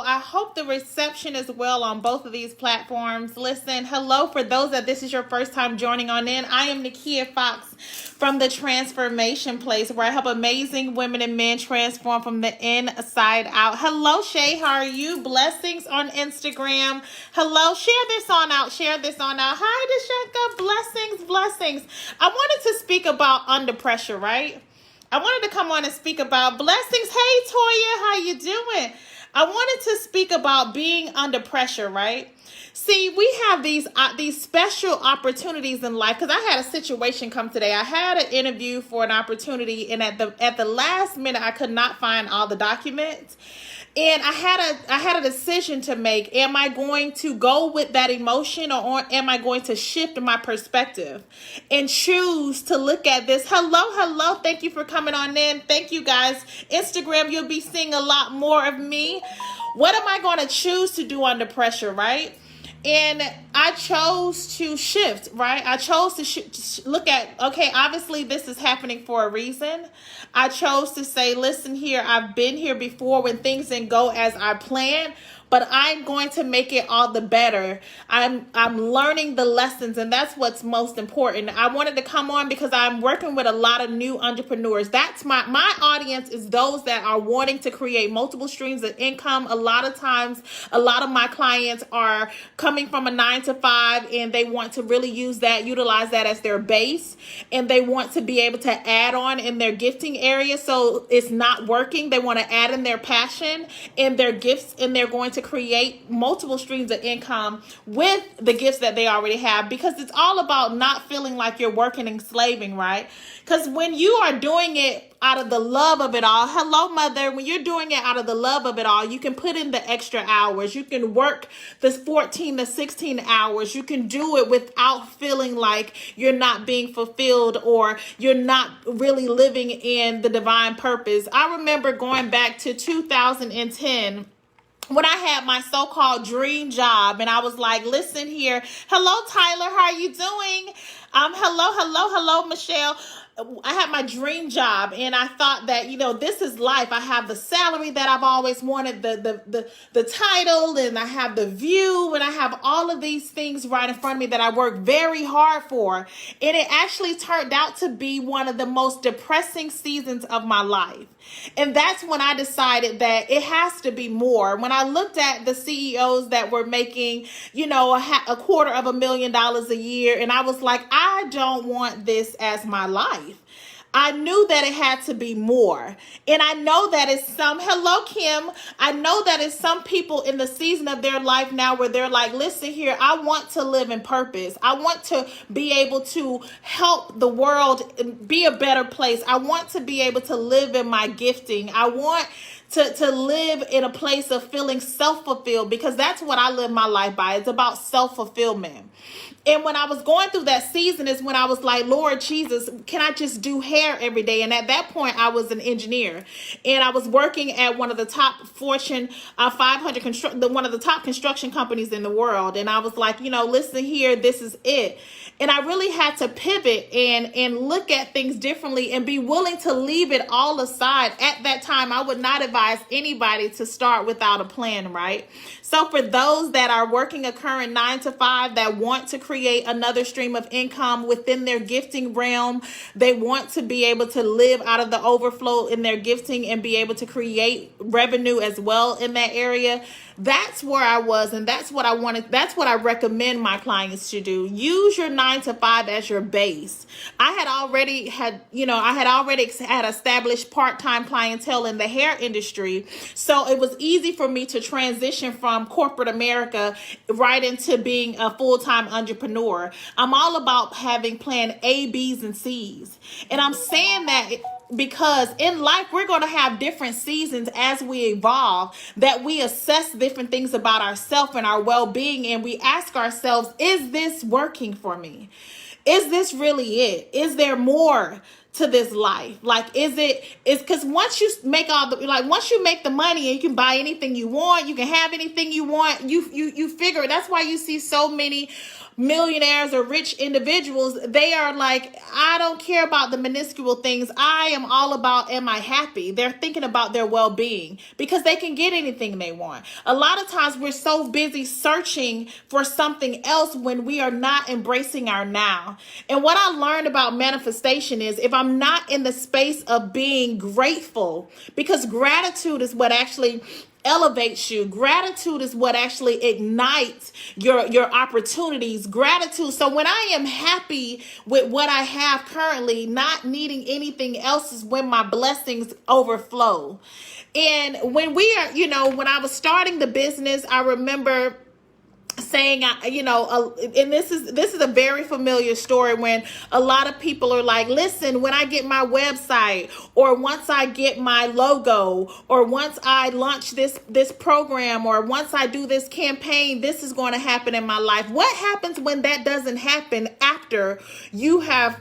I hope the reception is well on both of these platforms. Listen, hello for those that this is your first time joining on in. I am Nekia Foxx from the Transformation Place, where I help amazing women and men transform from the inside out. Hello, Shay. How are you? Blessings on Instagram. Hello. Share this on out. Share this on out. Hi, Deshaka. Blessings. I wanted to speak about under pressure, right? I wanted to come on and speak about blessings. Hey, Toya, how you doing? I wanted to speak about being under pressure, right? See, we have these special opportunities in life, because I had a situation come today. I had an interview for an opportunity, and at the last minute, I could not find all the documents. And I had a decision to make. Am I going to go with that emotion, or am I going to shift my perspective and choose to look at this? Hello. Thank you for coming on in. Thank you, guys. Instagram, you'll be seeing a lot more of me. What am I going to choose to do under pressure, right? And I chose to shift, right? I chose to look at, okay, obviously this is happening for a reason. I chose to say, listen here, I've been here before when things didn't go as I planned, but I'm going to make it all the better. I'm learning the lessons, and that's what's most important. I wanted to come on because I'm working with a lot of new entrepreneurs. That's my audience is those that are wanting to create multiple streams of income. A lot of times, a lot of my clients are coming from a 9-to-5, and they want to really utilize that as their base, and they want to be able to add on in their gifting area. So it's not working. They want to add in their passion and their gifts, and they're going to create multiple streams of income with the gifts that they already have, because it's all about not feeling like you're working and slaving, right? Because when you are doing it out of the love of it all, hello, mother, when you're doing it out of the love of it all, you can put in the extra hours. You can work this 14 to 16 hours. You can do it without feeling like you're not being fulfilled or you're not really living in the divine purpose. I remember going back to 2010 when I had my so-called dream job, and I was like, listen here. Hello, Tyler. How are you doing? Hello, Michelle. I had my dream job, and I thought that, this is life. I have the salary that I've always wanted, the title, and I have the view, and I have all of these things right in front of me that I worked very hard for. And it actually turned out to be one of the most depressing seasons of my life. And that's when I decided that it has to be more. When I looked at the CEOs that were making, $250,000 a year, and I was like, I don't want this as my life. I knew that it had to be more. And I know that it's hello, Kim. I know that it's some people in the season of their life now where they're like, listen here, I want to live in purpose. I want to be able to help the world be a better place. I want to be able to live in my gifting. I want to live in a place of feeling self-fulfilled, because that's what I live my life by. It's about self-fulfillment. And when I was going through that season is when I was like, Lord Jesus, can I just do hair every day? And at that point, I was an engineer, and I was working at one of the top Fortune 500, one of the top construction companies in the world. And I was like, listen here, this is it. And I really had to pivot and look at things differently and be willing to leave it all aside. At that time, I would not advise anybody to start without a plan, right? So for those that are working a current 9-to-5 that want to create another stream of income within their gifting realm, they want to be able to live out of the overflow in their gifting and be able to create revenue as well in that area. That's where I was, and that's what I wanted. That's what I recommend my clients to do. Use your 9-to-5 as your base. I had already had established part-time clientele in the hair industry, so it was easy for me to transition from corporate America right into being a full-time entrepreneur. I'm all about having plan A, B's, and C's, and I'm saying that because in life, we're going to have different seasons as we evolve, that we assess different things about ourselves and our well-being, and we ask ourselves, is this working for me? Is this really it? Is there more to this life? Like, is because once you make once you make the money and you can buy anything you want, you can have anything you want, you figure it. That's why you see so many millionaires or rich individuals. They are like, I don't care about the minuscule things. I am all about, am I happy? They're thinking about their well-being because they can get anything they want. A lot of times we're so busy searching for something else when we are not embracing our now. And what I learned about manifestation is if I'm not in the space of being grateful, because gratitude is what actually elevates you. Gratitude is what actually ignites your opportunities. Gratitude. So when I am happy with what I have currently, not needing anything else, is when my blessings overflow. And when when I was starting the business, I remember saying, and this is a very familiar story, when a lot of people are like, listen, when I get my website, or once I get my logo, or once I launch this program, or once I do this campaign, this is going to happen in my life. What happens when that doesn't happen after you have,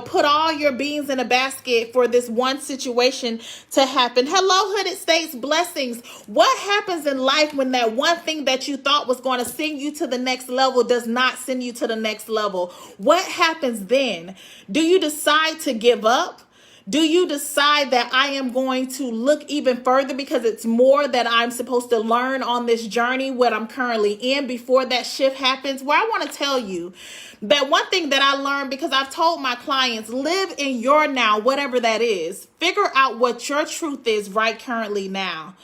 put all your beans in a basket for this one situation to happen? Hello, Hooded States, blessings. What happens in life when that one thing that you thought was going to send you to the next level does not send you to the next level? What happens then? Do you decide to give up? Do you decide that I am going to look even further because it's more that I'm supposed to learn on this journey, what I'm currently in, before that shift happens? Well, I want to tell you that one thing that I learned, because I've told my clients, live in your now, whatever that is. Figure out what your truth is right currently now.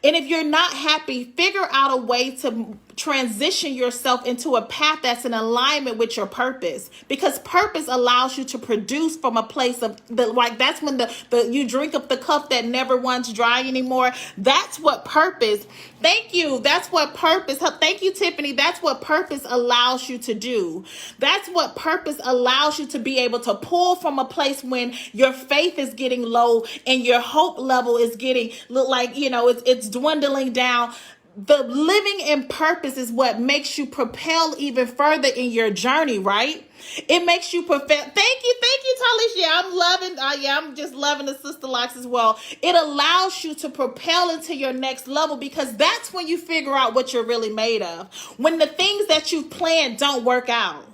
And if you're not happy, figure out a way to transition yourself into a path that's in alignment with your purpose, because purpose allows you to produce from a place of that's when you drink up the cup that never runs dry anymore. That's what purpose. Thank you. That's what purpose. Thank you, Tiffany. That's what purpose allows you to do. That's what purpose allows you to be able to pull from a place when your faith is getting low and your hope level is getting it's dwindling down. The living in purpose is what makes you propel even further in your journey, right? It makes you propel. Thank you, Talisha. I'm just loving the sister locks as well. It allows you to propel into your next level, because that's when you figure out what you're really made of. When the things that you planned don't work out.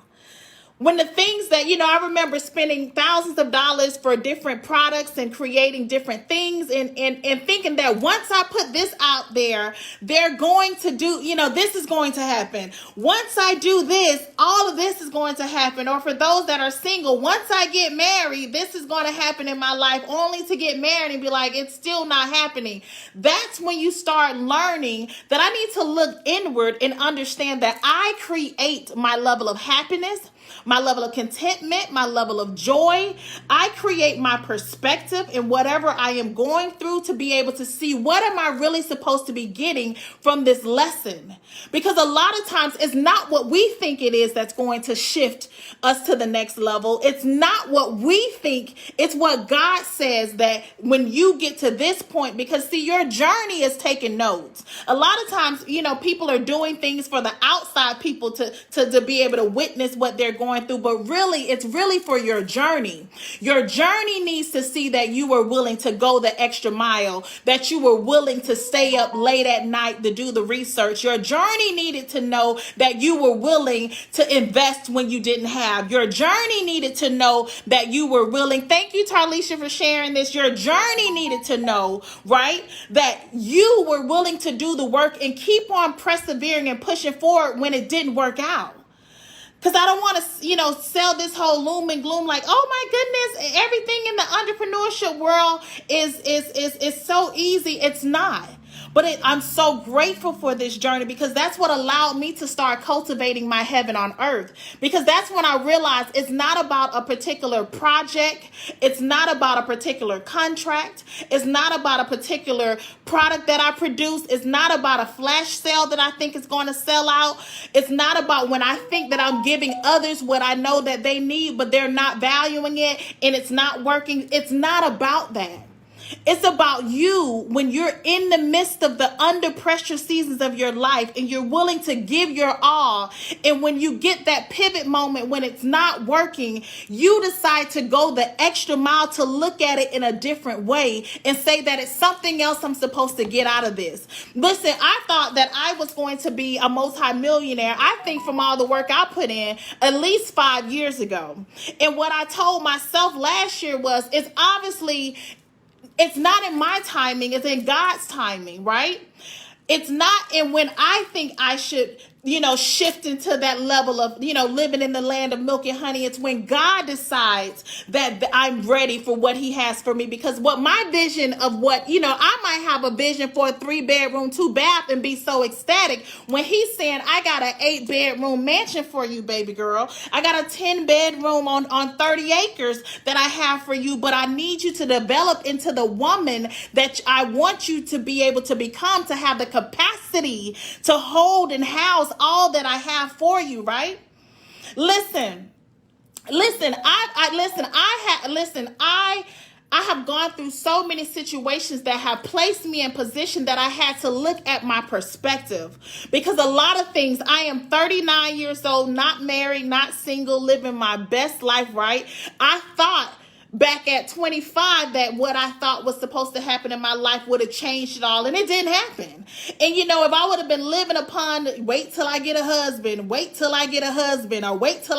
When the things that, I remember spending thousands of dollars for different products and creating different things and thinking that once I put this out there, they're going to do, this is going to happen. Once I do this, all of this is going to happen. Or for those that are single, once I get married, this is going to happen in my life, only to get married and be like, it's still not happening. That's when you start learning that I need to look inward and understand that I create my level of happiness, my level of contentment, my level of joy. I create my perspective in whatever I am going through to be able to see what am I really supposed to be getting from this lesson. Because a lot of times it's not what we think it is that's going to shift us to the next level. It's not what we think. It's what God says, that when you get to this point, because see, your journey is taking notes. A lot of times, people are doing things for the outside people to be able to witness what they're going through, but really, it's really for your journey. Your journey needs to see that you were willing to go the extra mile, that you were willing to stay up late at night to do the research. Your journey needed to know that you were willing to invest when you didn't have. Your journey needed to know that you were willing. Thank you, Tarlisha, for sharing this. Your journey needed to know, right, that you were willing to do the work and keep on persevering and pushing forward when it didn't work out. Because I don't want to, sell this whole loom and gloom like, oh my goodness, everything in the entrepreneurship world is so easy. It's not. But I'm so grateful for this journey, because that's what allowed me to start cultivating my heaven on earth. Because that's when I realized it's not about a particular project. It's not about a particular contract. It's not about a particular product that I produce. It's not about a flash sale that I think is going to sell out. It's not about when I think that I'm giving others what I know that they need, but they're not valuing it and it's not working. It's not about that. It's about you when you're in the midst of the under pressure seasons of your life and you're willing to give your all. And when you get that pivot moment when it's not working, you decide to go the extra mile to look at it in a different way and say that it's something else I'm supposed to get out of this. Listen, I thought that I was going to be a multi-millionaire, I think from all the work I put in, at least 5 years ago. And what I told myself last year was, it's not in my timing, it's in God's timing, right? It's not in when I think I should, shift into that level of, living in the land of milk and honey. It's when God decides that I'm ready for what he has for me. Because what my vision of what, I might have a vision for a 3-bedroom, 2-bath and be so ecstatic when he's saying, I got an 8-bedroom mansion for you, baby girl. I got a 10-bedroom on 30 acres that I have for you, but I need you to develop into the woman that I want you to be able to become, to have the capacity to hold and house all that I have for you, right? Listen, I have gone through so many situations that have placed me in position that I had to look at my perspective, because a lot of things, I am 39 years old, not married, not single, living my best life, right? I thought back at 25 that what I thought was supposed to happen in my life would have changed it all, and it didn't happen. And if I would have been living upon wait till I get a husband, or wait till I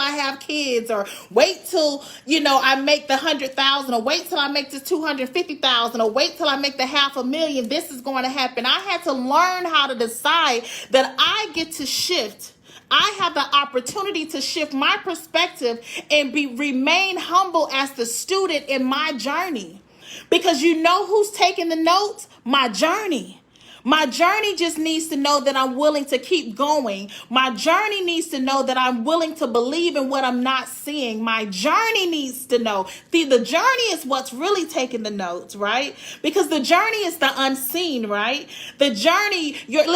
have kids, or wait till I make the 100,000, or wait till I make the 250,000, or wait till I make the 500,000, this is going to happen. I had to learn how to decide that I get to shift. I have the opportunity to shift my perspective and remain humble as the student in my journey. Because who's taking the notes? My journey. My journey just needs to know that I'm willing to keep going. My journey needs to know that I'm willing to believe in what I'm not seeing. My journey needs to know. See, the journey is what's really taking the notes, right? Because the journey is the unseen, right? The journey, your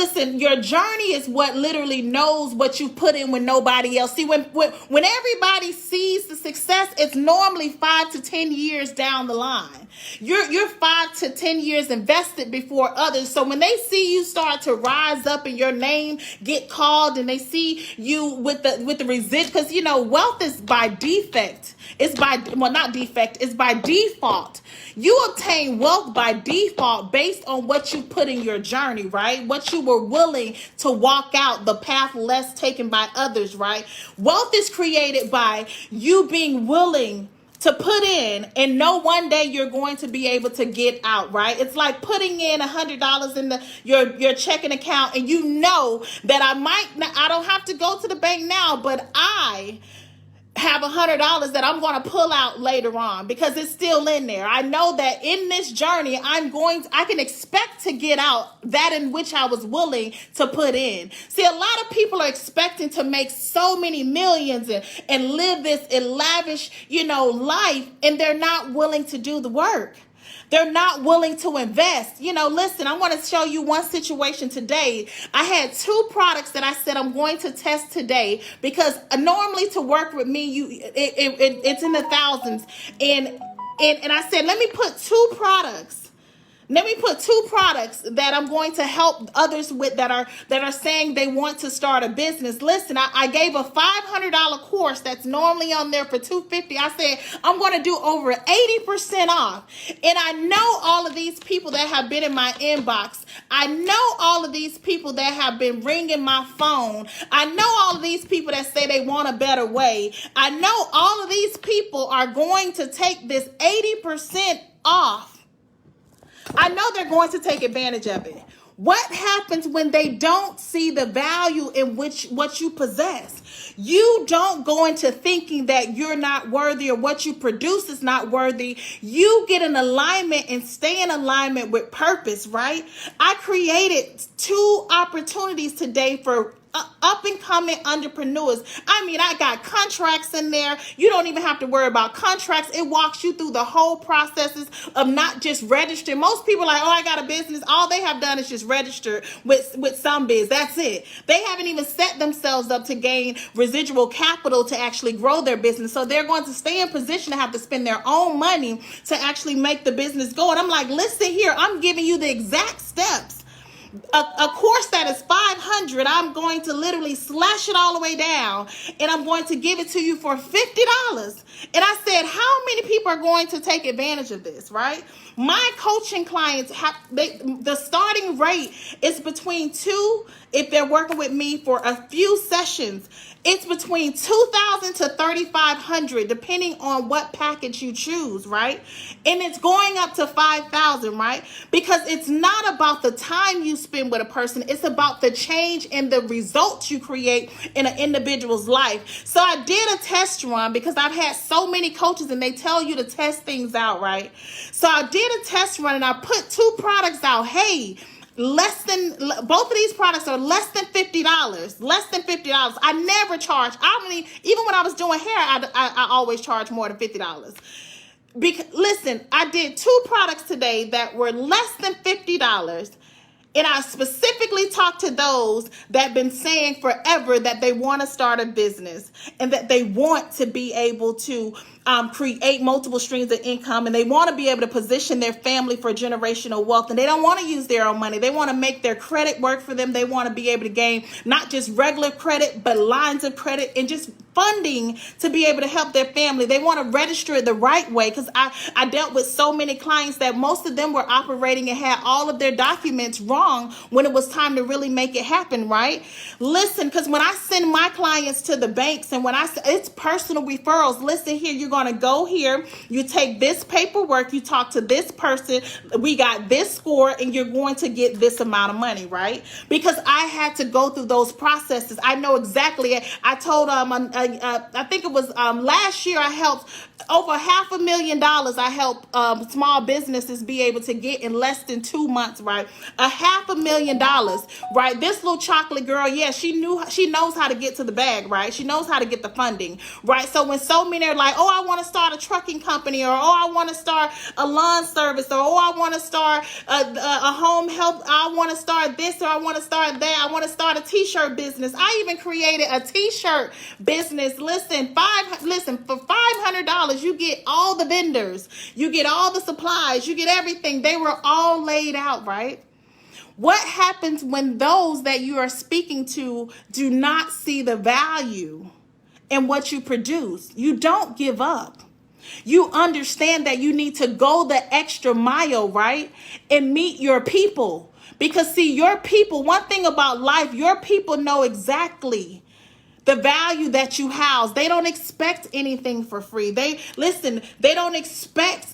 journey is what literally knows what you put in when nobody else. See, when everybody sees the success, it's normally 5 to 10 years down the line. You're 5 to 10 years invested before others. So when they see you start to rise up and your name get called, and they see you with the resist, because wealth is by defect. It's by default. You obtain wealth by default based on what you put in your journey, right? What you were willing to walk out, the path less taken by others, right? Wealth is created by you being willing to put in and know one day you're going to be able to get out, right? It's like putting in $100 in your checking account, and that I don't have to go to the bank now, but I have $100 that I'm going to pull out later on because it's still in there. I know that in this journey, I can expect to get out that in which I was willing to put in. See, a lot of people are expecting to make so many millions and live this lavish, life, and they're not willing to do the work. They're not willing to invest. Listen, I want to show you one situation today. I had 2 products that I said I'm going to test today, because normally to work with me, it's in the thousands. And I said, let me put 2 products. Let me put 2 products that I'm going to help others with that are saying they want to start a business. Listen, I gave a $500 course that's normally on there for $250. I said, I'm going to do over 80% off. And I know all of these people that have been in my inbox. I know all of these people that have been ringing my phone. I know all of these people that say they want a better way. I know all of these people are going to take this 80% off. I know they're going to take advantage of it. What happens when they don't see the value in what you possess? You don't go into thinking that you're not worthy or what you produce is not worthy. You get in alignment and stay in alignment with purpose, right? I created 2 opportunities today for up and coming entrepreneurs. I mean, I got contracts in there. You don't even have to worry about contracts. It walks you through the whole processes of not just registering. Most people are like, oh, I got a business. All they have done is just register with some biz. That's it. They haven't even set themselves up to gain residual capital to actually grow their business. So they're going to stay in position to have to spend their own money to actually make the business go. And I'm like, listen here, I'm giving you the exact steps. A course that is $500, I'm going to literally slash it all the way down, and I'm going to give it to you for $50. And I said, how many people are going to take advantage of this, right? My coaching clients the starting rate is between two, if they're working with me for a few sessions, it's between $2,000 to $3,500, depending on what package you choose, right? And it's going up to $5,000, right? Because it's not about the time you spend with a person. It's about the change and the results you create in an individual's life. So I did a test run because I've had so many coaches and they tell you to test things out, right? So I did a test run and I put two products out. Hey, both of these products are less than $50. Less than $50. I never charge. Even when I was doing hair, I always charge more than $50. Listen, I did two products today that were less than $50. And I specifically talked to those that have been saying forever that they want to start a business and that they want to be able to create multiple streams of income, and they want to be able to position their family for generational wealth, and they don't want to use their own money. They want to make their credit work for them. They want to be able to gain not just regular credit, but lines of credit and just funding to be able to help their family. They want to register it the right way, because I dealt with so many clients that most of them were operating and had all of their documents wrong when it was time to really make it happen, right? Listen, because when I send my clients to the banks and when it's personal referrals, listen here, you're going to go here, you take this paperwork, you talk to this person, we got this score, and you're going to get this amount of money, right? Because I had to go through those processes. I know exactly. I told I think it was last year I helped over $500,000. I helped small businesses be able to get in less than 2 months, right? $500,000, right? This little chocolate girl, yeah, she knows how to get to the bag, right? She knows how to get the funding, right? So when so many are like, oh, I want to start a trucking company, or oh, I want to start a lawn service, or oh, I want to start a home health, I want to start this, or I want to start that, I want to start a t-shirt business. I even created a t-shirt business. Listen, for $500, you get all the vendors, you get all the supplies, you get everything. They were all laid out, right? What happens when those that you are speaking to do not see the value in what you produce? You don't give up. You understand that you need to go the extra mile, right? And meet your people. Because see, your people, one thing about life, your people know exactly the value that you house. They don't expect anything for free. They don't expect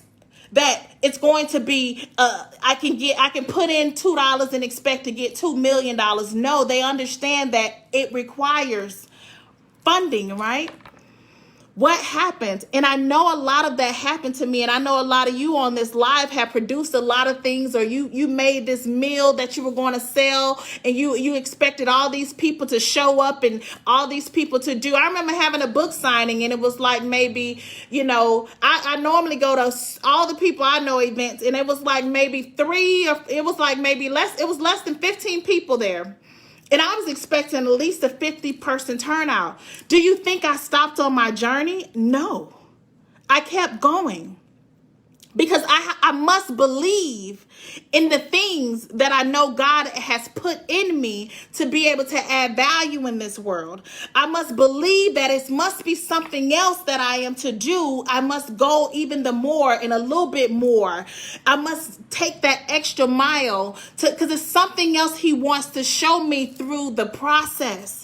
that it's going to be, I can put in $2 and expect to get $2 million. No, they understand that it requires funding, right? What happened? And I know a lot of that happened to me, and I know a lot of you on this live have produced a lot of things, or you made this meal that you were going to sell, and you expected all these people to show up and all these people to do. I remember having a book signing, and it was like maybe, I normally go to all the people I know events, and it was like maybe less than 15 people there. And I was expecting at least a 50-person turnout. Do you think I stopped on my journey? No. I kept going. Because I must believe in the things that I know God has put in me to be able to add value in this world. I must believe that it must be something else that I am to do. I must go even the more and a little bit more. I must take that extra mile because it's something else He wants to show me through the process.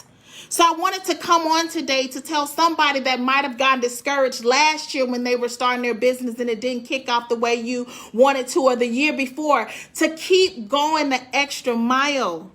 So I wanted to come on today to tell somebody that might have gotten discouraged last year when they were starting their business and it didn't kick off the way you wanted to, or the year before, to keep going the extra mile.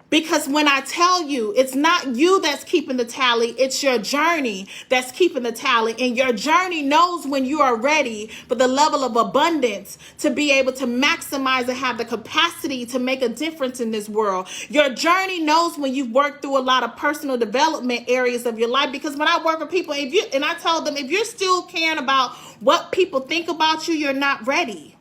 Because when I tell you, it's not you that's keeping the tally, it's your journey that's keeping the tally. And your journey knows when you are ready for the level of abundance to be able to maximize and have the capacity to make a difference in this world. Your journey knows when you've worked through a lot of personal development areas of your life. Because when I work with people, and I tell them, if you're still caring about what people think about you, you're not ready.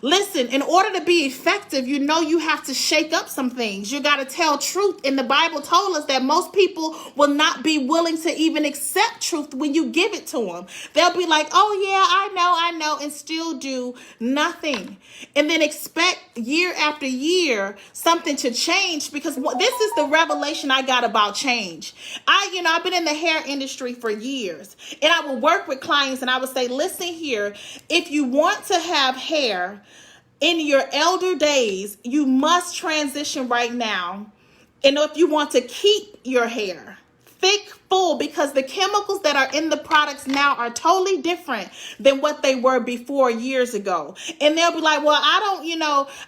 Listen, in order to be effective, you have to shake up some things. You got to tell truth. And the Bible told us that most people will not be willing to even accept truth when you give it to them. They'll be like, oh yeah, I know, and still do nothing. And then expect year after year something to change, because this is the revelation I got about change. I've been in the hair industry for years, and I would work with clients and I would say, listen here, if you want to have hair in your elder days, you must transition right now. And if you want to keep your hair thick, full, because the chemicals that are in the products now are totally different than what they were before years ago. And they'll be like, well,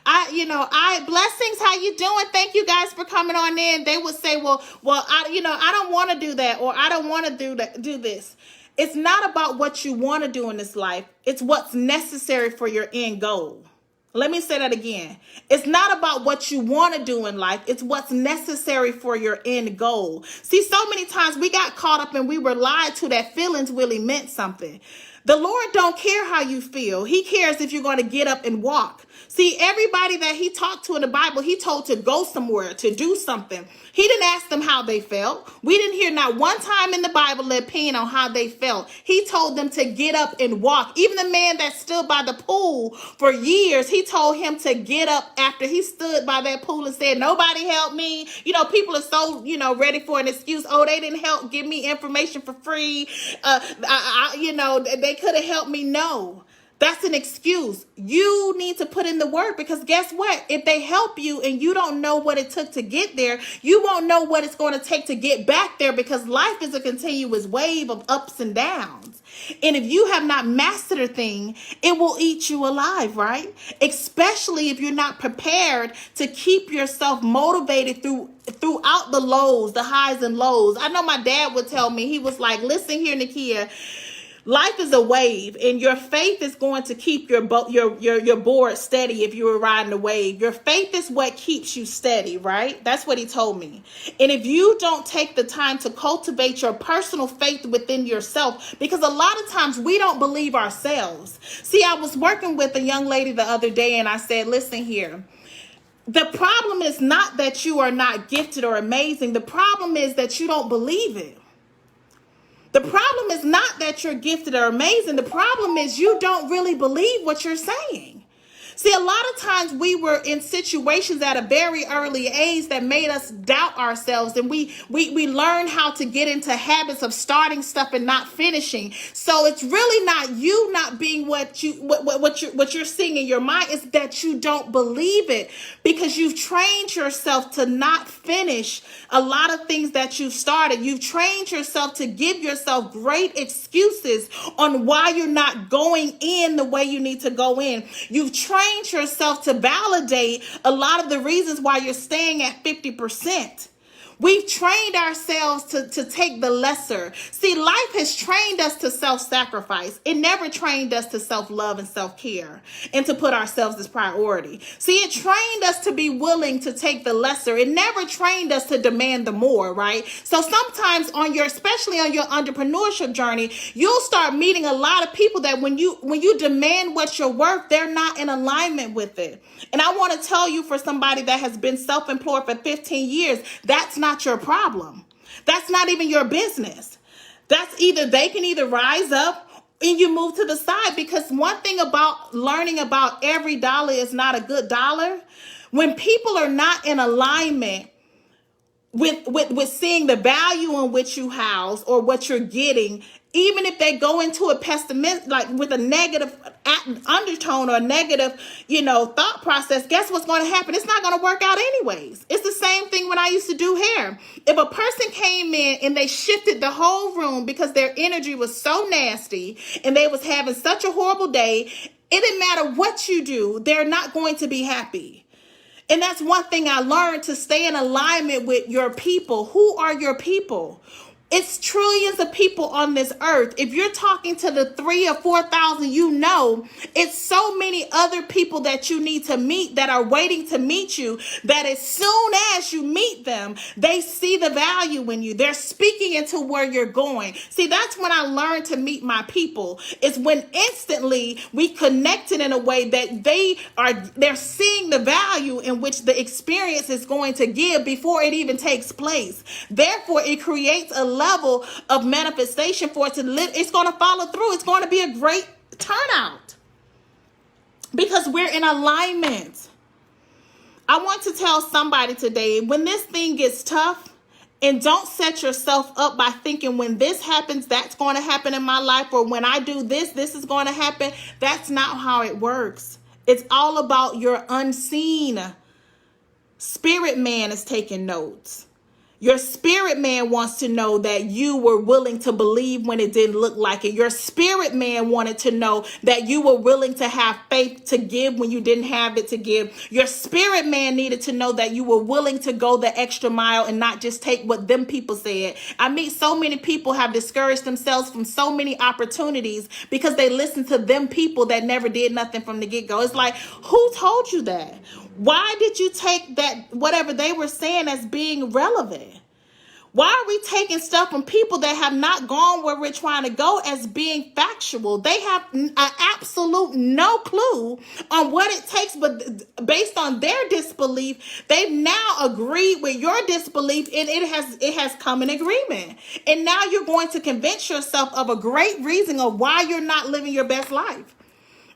blessings, how you doing? Thank you guys for coming on in. They would say, I don't want to do that, or I don't want to do this. It's not about what you want to do in this life. It's what's necessary for your end goal. Let me say that again. It's not about what you want to do in life. It's what's necessary for your end goal. See, so many times we got caught up and we were lied to that feelings really meant something. The Lord don't care how you feel. He cares if you're going to get up and walk. See, everybody that he talked to in the Bible, he told to go somewhere, to do something. He didn't ask them how they felt. We didn't hear not one time in the Bible their opinion on how they felt. He told them to get up and walk. Even the man that stood by the pool for years, he told him to get up after he stood by that pool and said, nobody helped me. People are so, ready for an excuse. Oh, they didn't help give me information for free. They could have helped me. No. That's an excuse. You need to put in the work, because guess what? If they help you and you don't know what it took to get there, you won't know what it's going to take to get back there, because life is a continuous wave of ups and downs. And if you have not mastered a thing, it will eat you alive, right? Especially if you're not prepared to keep yourself motivated throughout the lows, the highs and lows. I know my dad would tell me, he was like, listen here, Nekia, life is a wave, and your faith is going to keep your board steady if you were riding a wave. Your faith is what keeps you steady, right? That's what he told me. And if you don't take the time to cultivate your personal faith within yourself, because a lot of times we don't believe ourselves. See, I was working with a young lady the other day, and I said, listen here. The problem is not that you are not gifted or amazing. The problem is that you don't believe it. The problem is not that you're gifted or amazing. The problem is you don't really believe what you're saying. See, a lot of times we were in situations at a very early age that made us doubt ourselves, and we learned how to get into habits of starting stuff and not finishing. So it's really not you not being what you're seeing in your mind. It's that you don't believe it, because you've trained yourself to not finish a lot of things that you've started. You've trained yourself to give yourself great excuses on why you're not going in the way you need to go in. You've trained yourself to validate a lot of the reasons why you're staying at 50%. We've trained ourselves to take the lesser. See, life has trained us to self-sacrifice. It never trained us to self-love and self-care and to put ourselves as priority. See, it trained us to be willing to take the lesser. It never trained us to demand the more, right? So sometimes especially on your entrepreneurship journey, you'll start meeting a lot of people that when you demand what you're worth, they're not in alignment with it. And I want to tell you, for somebody that has been self-employed for 15 years, that's not your problem. That's not even your business. They can either rise up and you move to the side, because one thing about learning about every dollar is not a good dollar. When people are not in alignment with seeing the value in which you house or what you're getting, even if they go into a pessimist, like with a negative undertone or a negative, thought process, guess what's going to happen? It's not going to work out anyways. It's the same thing when I used to do hair. If a person came in and they shifted the whole room because their energy was so nasty and they was having such a horrible day, it didn't matter what you do, they're not going to be happy. And that's one thing I learned, to stay in alignment with your people. Who are your people? It's trillions of people on this earth. If you're talking to the 3,000 or 4,000, it's so many other people that you need to meet that are waiting to meet you, that as soon as you meet them, they see the value in you. They're speaking into where you're going. See, that's when I learned to meet my people. It's when instantly we connected in a way that they're seeing the value in which the experience is going to give before it even takes place. Therefore, it creates a level of manifestation for it to live. It's going to follow through. It's going to be a great turnout because we're in alignment. I want to tell somebody today, when this thing gets tough, and don't set yourself up by thinking when this happens, that's going to happen in my life, or when I do this, this is going to happen. That's not how it works. It's all about your unseen. Spirit man is taking notes. Your spirit man wants to know that you were willing to believe when it didn't look like it. Your spirit man wanted to know that you were willing to have faith to give when you didn't have it to give. Your spirit man needed to know that you were willing to go the extra mile and not just take what them people said. I meet so many people have discouraged themselves from so many opportunities because they listened to them people that never did nothing from the get-go. It's like, who told you that? Why did you take that, whatever they were saying, as being relevant? Why are we taking stuff from people that have not gone where we're trying to go as being factual? They have an absolute no clue on what it takes, but based on their disbelief, they've now agreed with your disbelief, and it has come in agreement. And now you're going to convince yourself of a great reason of why you're not living your best life.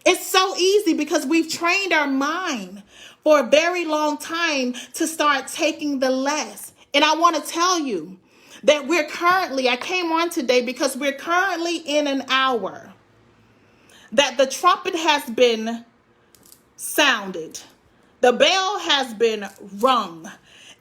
It's so easy because we've trained our mind for a very long time to start taking the less. And I want to tell you that I came on today because we're currently in an hour that the trumpet has been sounded. The bell has been rung.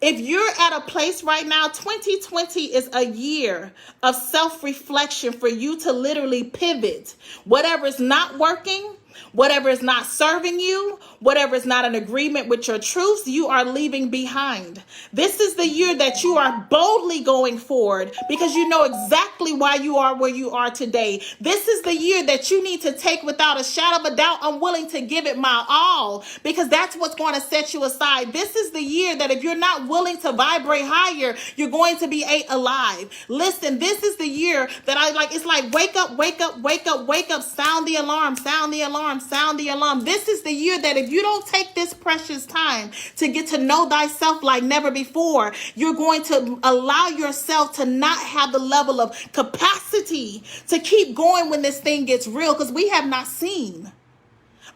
If you're at a place right now, 2020 is a year of self-reflection for you to literally pivot. Whatever is not working, whatever is not serving you, whatever is not in agreement with your truths, you are leaving behind. This is the year that you are boldly going forward because you know exactly why you are where you are today. This is the year that you need to take without a shadow of a doubt. I'm willing to give it my all because that's what's going to set you aside. This is the year that if you're not willing to vibrate higher, you're going to be ate alive. Listen, this is the year that it's like wake up, wake up, wake up, wake up, sound the alarm, sound the alarm, sound the alarm. This is the year that if you don't take this precious time to get to know thyself like never before, you're going to allow yourself to not have the level of capacity to keep going when this thing gets real, because we have not seen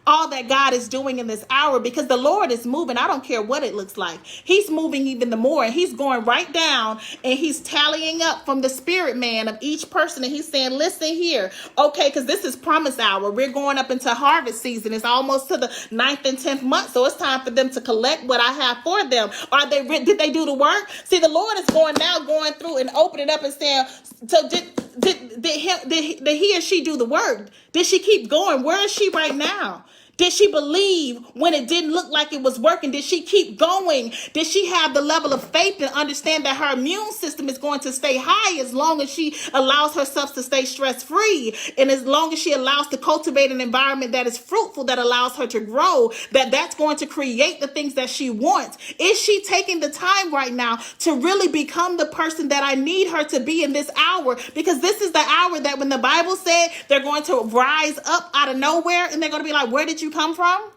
all that God is doing in this hour, because the Lord is moving. I don't care what it looks like. He's moving even the more, and he's going right down and he's tallying up from the spirit man of each person. And he's saying, listen here. Okay, because this is promise hour. We're going up into harvest season. It's almost to the 9th and 10th month. So it's time for them to collect what I have for them. Did they do the work? See, the Lord is going through and opening up and saying, so did he or she do the work? Did she keep going? Where is she right now? Did she believe when it didn't look like it was working? Did she keep going? Did she have the level of faith and understand that her immune system is going to stay high as long as she allows herself to stay stress-free, and as long as she allows to cultivate an environment that is fruitful, that allows her to grow, that's going to create the things that she wants? Is she taking the time right now to really become the person that I need her to be in this hour? Because this is the hour that when the Bible said they're going to rise up out of nowhere and they're going to be like, where did you come from?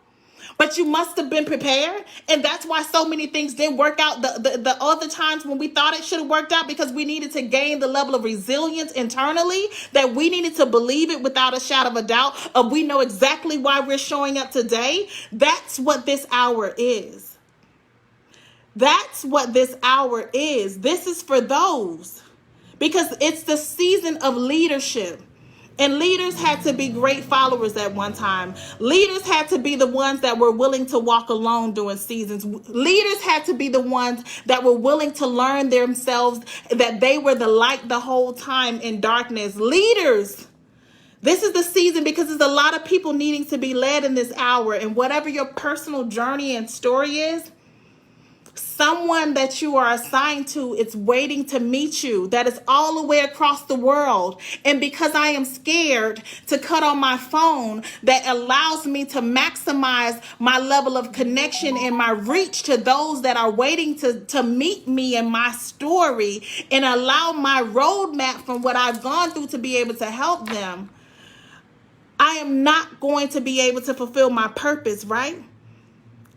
But you must have been prepared. And that's why so many things didn't work out the other times when we thought it should have worked out, because we needed to gain the level of resilience internally, that we needed to believe it without a shadow of a doubt, of we know exactly why we're showing up today. That's what this hour is. That's what this hour is. This is for those, because it's the season of leadership. And leaders had to be great followers at one time. Leaders had to be the ones that were willing to walk alone during seasons. Leaders had to be the ones that were willing to learn themselves that they were the light the whole time in darkness. Leaders. This is the season, because there's a lot of people needing to be led in this hour. And whatever your personal journey and story is, someone that you are assigned to is waiting to meet you, that is all the way across the world. And because I am scared to cut on my phone, that allows me to maximize my level of connection and my reach to those that are waiting to meet me in my story, and allow my roadmap from what I've gone through to be able to help them, I am not going to be able to fulfill my purpose, right?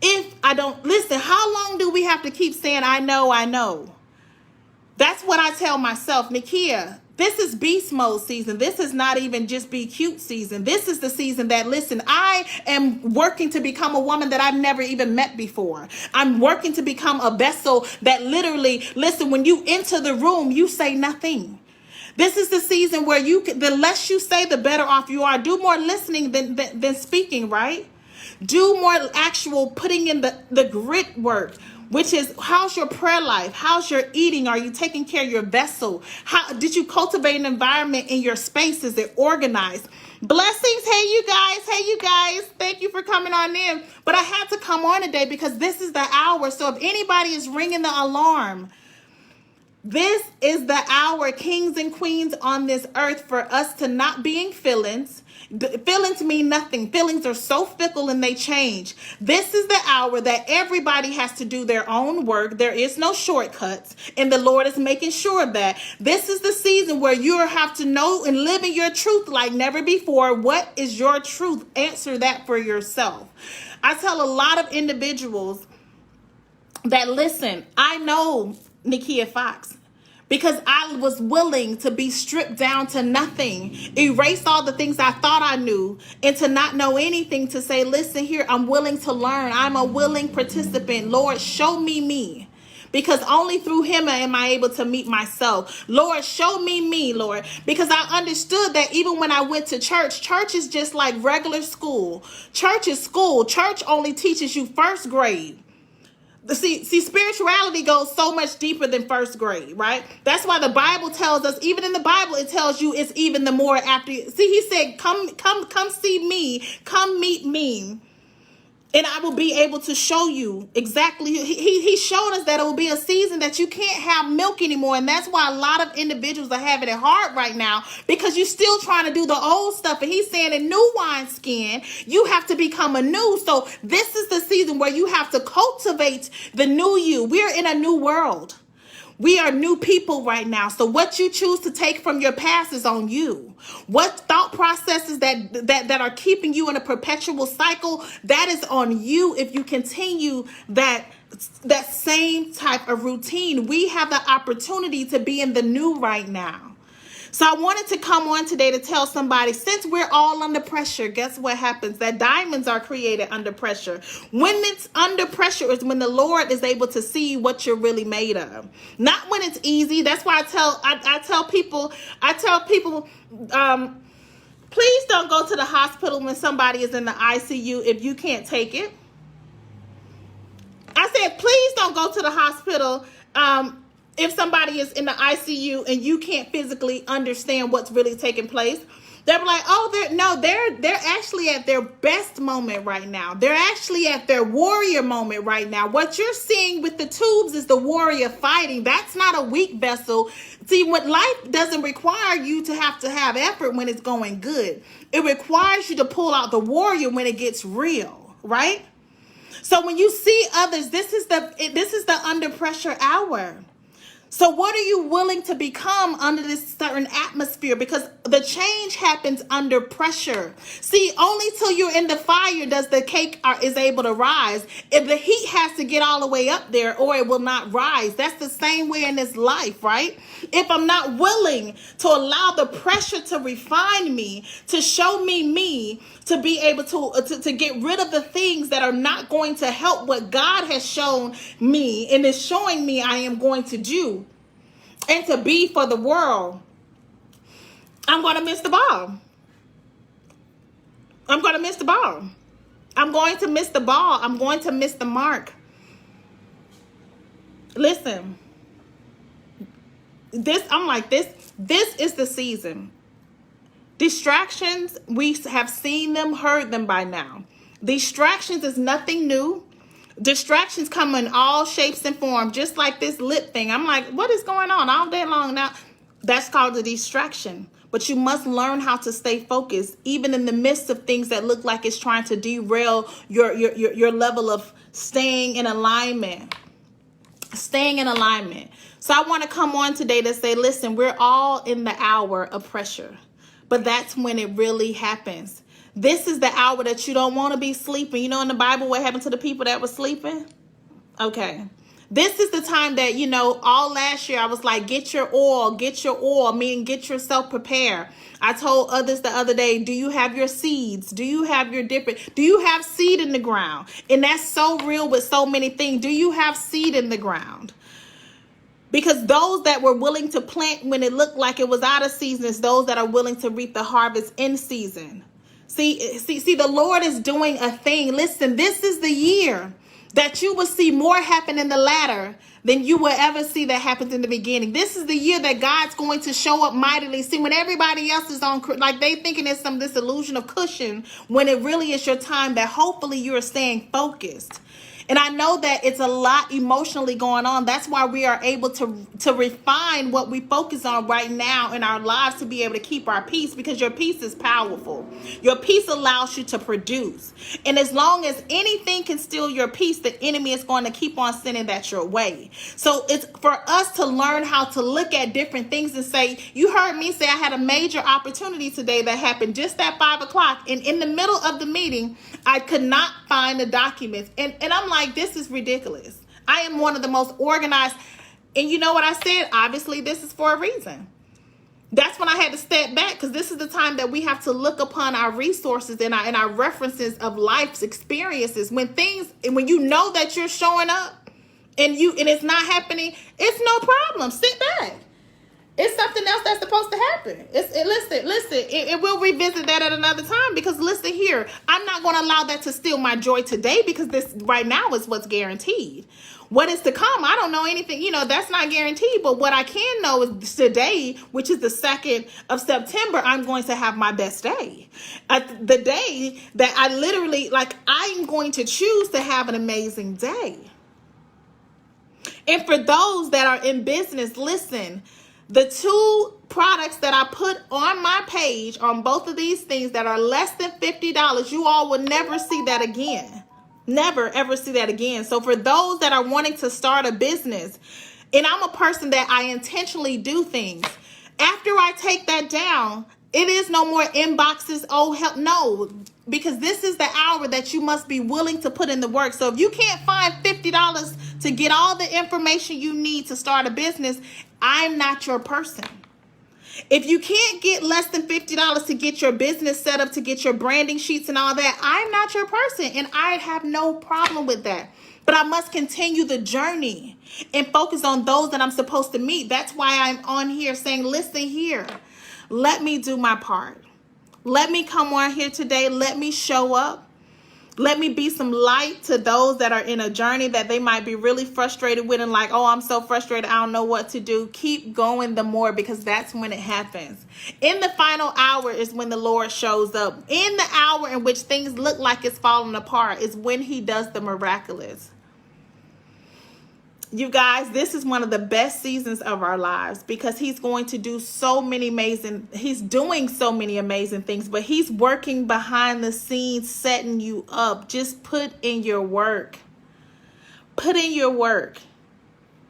If I don't listen, how long do we have to keep saying, I know, I know? That's what I tell myself. Nekia, this is beast mode season. This is not even just be cute season. This is the season that, listen, I am working to become a woman that I've never even met before. I'm working to become a vessel that literally, listen, when you enter the room, you say nothing. This is the season where the less you say, the better off you are. Do more listening than speaking, right? Do more actual putting in the grit work, which is, how's your prayer life? How's your eating? Are you taking care of your vessel? How did you cultivate an environment in your space? Is it organized? Blessings. Hey, you guys. Hey, you guys. Thank you for coming on in. But I had to come on today because this is the hour. So if anybody is ringing the alarm, this is the hour, kings and queens on this earth, for us to not be in feelings. Feelings mean nothing. Feelings are so fickle and they change. This is the hour that everybody has to do their own work. There is no shortcuts. And the Lord is making sure that this is the season where you have to know and live in your truth like never before. What is your truth? Answer that for yourself. I tell a lot of individuals that, listen, I know Nekia Foxx because I was willing to be stripped down to nothing, erase all the things I thought I knew, and to not know anything, to say, listen here, I'm willing to learn. I'm a willing participant. Lord, show me me. Because only through him am I able to meet myself. Lord, show me me, Lord. Because I understood that even when I went to church, church is just like regular school. Church is school. Church only teaches you first grade. See, spirituality goes so much deeper than first grade, right? That's why the Bible tells us, even in the Bible, it tells you it's even the more after. See, he said, come see me, come meet me, and I will be able to show you exactly. He showed us that it will be a season that you can't have milk anymore. And that's why a lot of individuals are having it hard right now, because you're still trying to do the old stuff. And he's saying in new wineskin, you have to become a new. So this is the season where you have to cultivate the new you. We're in a new world. We are new people right now. So what you choose to take from your past is on you. What thought processes that are keeping you in a perpetual cycle, that is on you if you continue that same type of routine. We have the opportunity to be in the new right now. So I wanted to come on today to tell somebody, since we're all under pressure, guess what happens? That diamonds are created under pressure. When it's under pressure is when the Lord is able to see what you're really made of. Not when it's easy. That's why I tell people, please don't go to the hospital when somebody is in the ICU if you can't take it. I said, please don't go to the hospital if somebody is in the ICU and you can't physically understand what's really taking place. They're like, oh, they're actually at their best moment right now. They're actually at their warrior moment right now. What you're seeing with the tubes is the warrior fighting. That's not a weak vessel. See, what life doesn't require you to have effort when it's going good. It requires you to pull out the warrior when it gets real, right? So when you see others, this is the under pressure hour. So what are you willing to become under this certain atmosphere? Because the change happens under pressure. See, only till you're in the fire does the cake is able to rise. If the heat has to get all the way up there, or it will not rise. That's the same way in this life, right? If I'm not willing to allow the pressure to refine me, to show me, to be able to get rid of the things that are not going to help what God has shown me and is showing me I am going to do and to be for the world, I'm going to miss the ball. I'm going to miss the ball. I'm going to miss the ball. I'm going to miss the mark. Listen, this is the season. Distractions, we have seen them, heard them by now. Distractions is nothing new. Distractions come in all shapes and forms, just like this lip thing. I'm like, what is going on all day long now? That's called a distraction. But you must learn how to stay focused, even in the midst of things that look like it's trying to derail your level of staying in alignment. Staying in alignment. So I want to come on today to say, listen, we're all in the hour of pressure, but that's when it really happens. This is the hour that you don't want to be sleeping. You know, in the Bible, what happened to the people that were sleeping? Okay. This is the time that, you know, all last year I was like, get your oil, meaning get yourself prepared. I told others the other day, do you have your seeds? Do you have do you have seed in the ground? And that's so real with so many things. Do you have seed in the ground? Because those that were willing to plant when it looked like it was out of season is those that are willing to reap the harvest in season. See, the Lord is doing a thing. Listen, this is the year that you will see more happen in the latter than you will ever see that happens in the beginning. This is the year that God's going to show up mightily. See, when everybody else is on, like they thinking it's this illusion of cushion, when it really is your time that hopefully you are staying focused. And I know that it's a lot emotionally going on. That's why we are able to refine what we focus on right now in our lives to be able to keep our peace, because your peace is powerful. Your peace allows you to produce. And as long as anything can steal your peace, the enemy is going to keep on sending that your way. So it's for us to learn how to look at different things and say, you heard me say I had a major opportunity today that happened just at 5 o'clock. And in the middle of the meeting, I could not find the documents. And I'm like, this is ridiculous. I am one of the most organized. And you know what I said? Obviously, this is for a reason. That's when I had to step back, because this is the time that we have to look upon our resources and our references of life's experiences. When you know that you're showing up and it's not happening, it's no problem. Sit back. It's something else that's supposed to happen. It will revisit that at another time, because listen here, I'm not going to allow that to steal my joy today, because this right now is what's guaranteed. What is to come, I don't know anything, that's not guaranteed. But what I can know is today, which is the 2nd of September, I'm going to have my best day. The day that I literally, I'm going to choose to have an amazing day. And for those that are in business, listen, the 2 products that I put on my page on both of these things that are less than $50, you all will never see that again. Never, ever see that again. So for those that are wanting to start a business, and I'm a person that I intentionally do things, after I take that down, it is no more inboxes. Oh, help. No, because this is the hour that you must be willing to put in the work. So if you can't find $50 to get all the information you need to start a business, I'm not your person. If you can't get less than $50 to get your business set up, to get your branding sheets and all that, I'm not your person, and I have no problem with that. But I must continue the journey and focus on those that I'm supposed to meet. That's why I'm on here saying, listen here, let me do my part. Let me come on here today. Let me show up. Let me be some light to those that are in a journey that they might be really frustrated with and like, oh, I'm so frustrated, I don't know what to do. Keep going the more, because that's when it happens. In the final hour is when the Lord shows up. In the hour in which things look like it's falling apart is when he does the miraculous. You guys, this is one of the best seasons of our lives, because he's going to do he's doing so many amazing things, but he's working behind the scenes, setting you up. Just put in your work. Put in your work.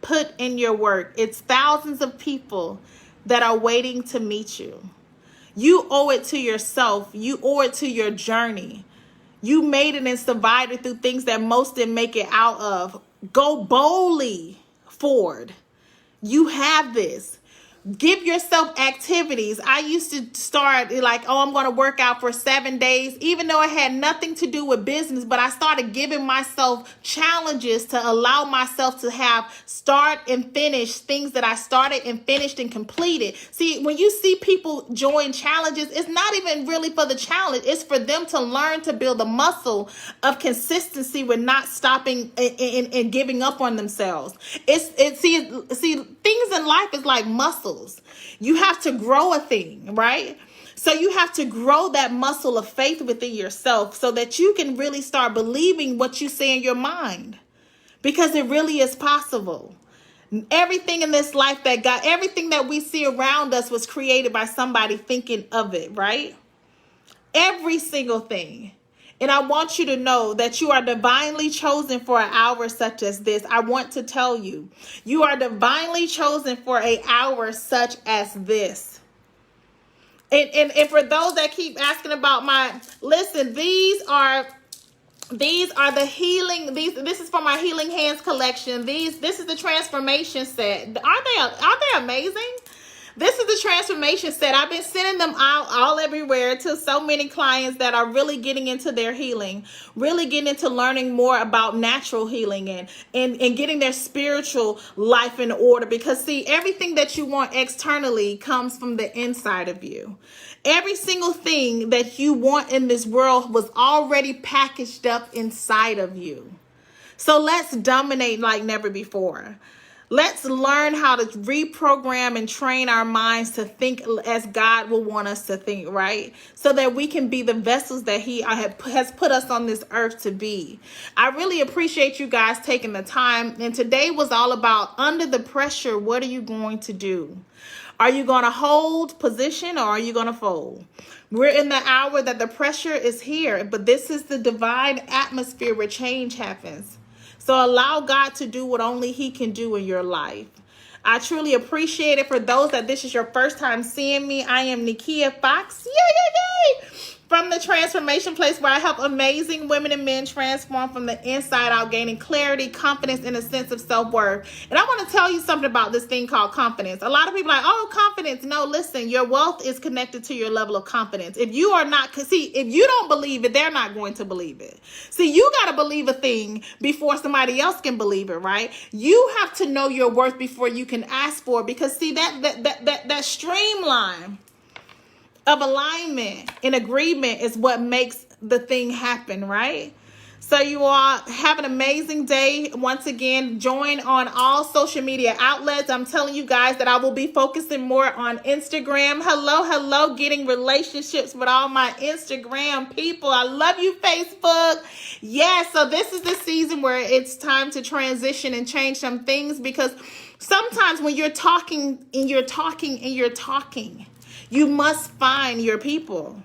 Put in your work. It's thousands of people that are waiting to meet you. You owe it to yourself. You owe it to your journey. You made it and survived it through things that most didn't make it out of. Go boldly forward. You have this. Give yourself activities. I used to start I'm going to work out for 7 days, even though it had nothing to do with business. But I started giving myself challenges to allow myself to have start and finish things that I started and finished and completed. See, when you see people join challenges, it's not even really for the challenge. It's for them to learn to build a muscle of consistency with not stopping and giving up on themselves. See, things in life is like muscles. You have to grow a thing, right? So you have to grow that muscle of faith within yourself so that you can really start believing what you say in your mind, because it really is possible. Everything in this life everything that we see around us was created by somebody thinking of it, right? Every single thing. And I want you to know that you are divinely chosen for an hour such as this. I want to tell you, you are divinely chosen for an hour such as this. And for those that keep asking about listen, these are the healing. This is for my Healing Hands collection. This is the transformation set. Aren't they amazing? This is the transformation set. I've been sending them out all everywhere to so many clients that are really getting into their healing, really getting into learning more about natural healing and getting their spiritual life in order. Because see, everything that you want externally comes from the inside of you. Every single thing that you want in this world was already packaged up inside of you. So let's dominate like never before. Let's learn how to reprogram and train our minds to think as God will want us to think, right? So that we can be the vessels that He has put us on this earth to be. I really appreciate you guys taking the time. And today was all about under the pressure, what are you going to do? Are you going to hold position or are you going to fold? We're in the hour that the pressure is here, but this is the divine atmosphere where change happens. So allow God to do what only He can do in your life. I truly appreciate it. For those that this is your first time seeing me, I am Nekia Foxx. Yay! From the Transformation Place, where I help amazing women and men transform from the inside out, gaining clarity, confidence, and a sense of self-worth. And I want to tell you something about this thing called confidence. A lot of people are like, oh, confidence. No, listen, your wealth is connected to your level of confidence. If you are not, see, if you don't believe it, they're not going to believe it. See, you got to believe a thing before somebody else can believe it, right? You have to know your worth before you can ask for it, because see, that streamline of alignment and agreement is what makes the thing happen, right? So you all have an amazing day. Once again, join on all social media outlets. I'm telling you guys that I will be focusing more on Instagram. Hello, getting relationships with all my Instagram people. I love you, Facebook. Yes, so this is the season where it's time to transition and change some things, because sometimes when you're talking, you must find your people.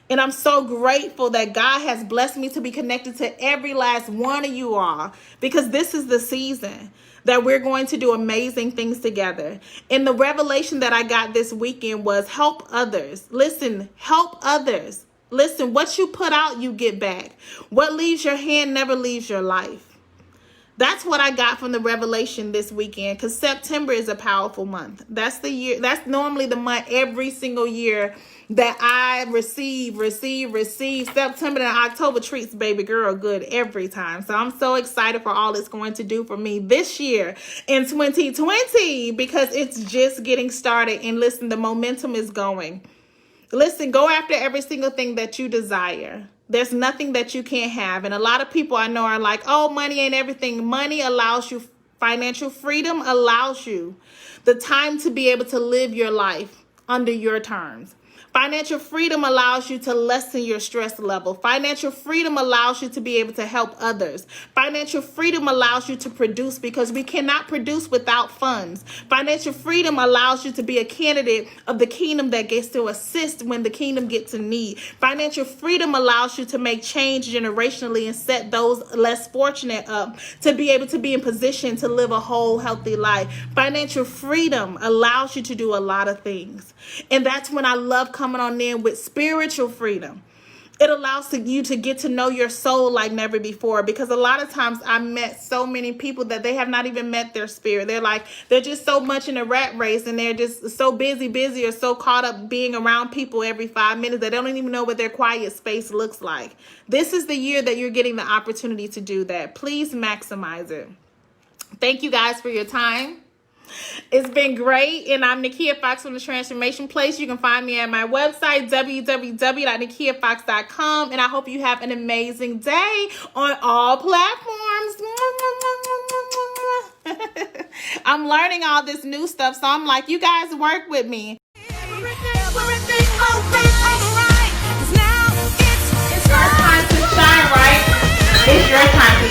And I'm so grateful that God has blessed me to be connected to every last one of you all, because this is the season that we're going to do amazing things together. And the revelation that I got this weekend was help others. Listen, help others. Listen, what you put out, you get back. What leaves your hand never leaves your life. That's what I got from the revelation this weekend, because September is a powerful month. That's the year. That's normally the month every single year that I receive. September and October treats baby girl good every time. So I'm so excited for all it's going to do for me this year in 2020, because it's just getting started. And listen, the momentum is going. Listen, go after every single thing that you desire. There's nothing that you can't have. And a lot of people I know are like, oh, money ain't everything. Money allows you, financial freedom allows you the time to be able to live your life under your terms. Financial freedom allows you to lessen your stress level. Financial freedom allows you to be able to help others. Financial freedom allows you to produce, because we cannot produce without funds. Financial freedom allows you to be a candidate of the kingdom that gets to assist when the kingdom gets in need. Financial freedom allows you to make change generationally and set those less fortunate up to be able to be in position to live a whole, healthy life. Financial freedom allows you to do a lot of things. And that's when I love coming on in with spiritual freedom. It allows you to get to know your soul like never before, because a lot of times I met so many people that they have not even met their spirit. They're just so much in a rat race, and they're just so busy or so caught up being around people every 5 minutes that they don't even know what their quiet space looks like. This is the year that you're getting the opportunity to do that. Please maximize it. Thank you guys for your time. It's been great, and I'm Nekia Foxx from the Transformation Place. You can find me at my website, www.nekiafoxx.com, and I hope you have an amazing day on all platforms. I'm learning all this new stuff, so I'm like, you guys work with me. Everything It's your time to shine, right? It's your time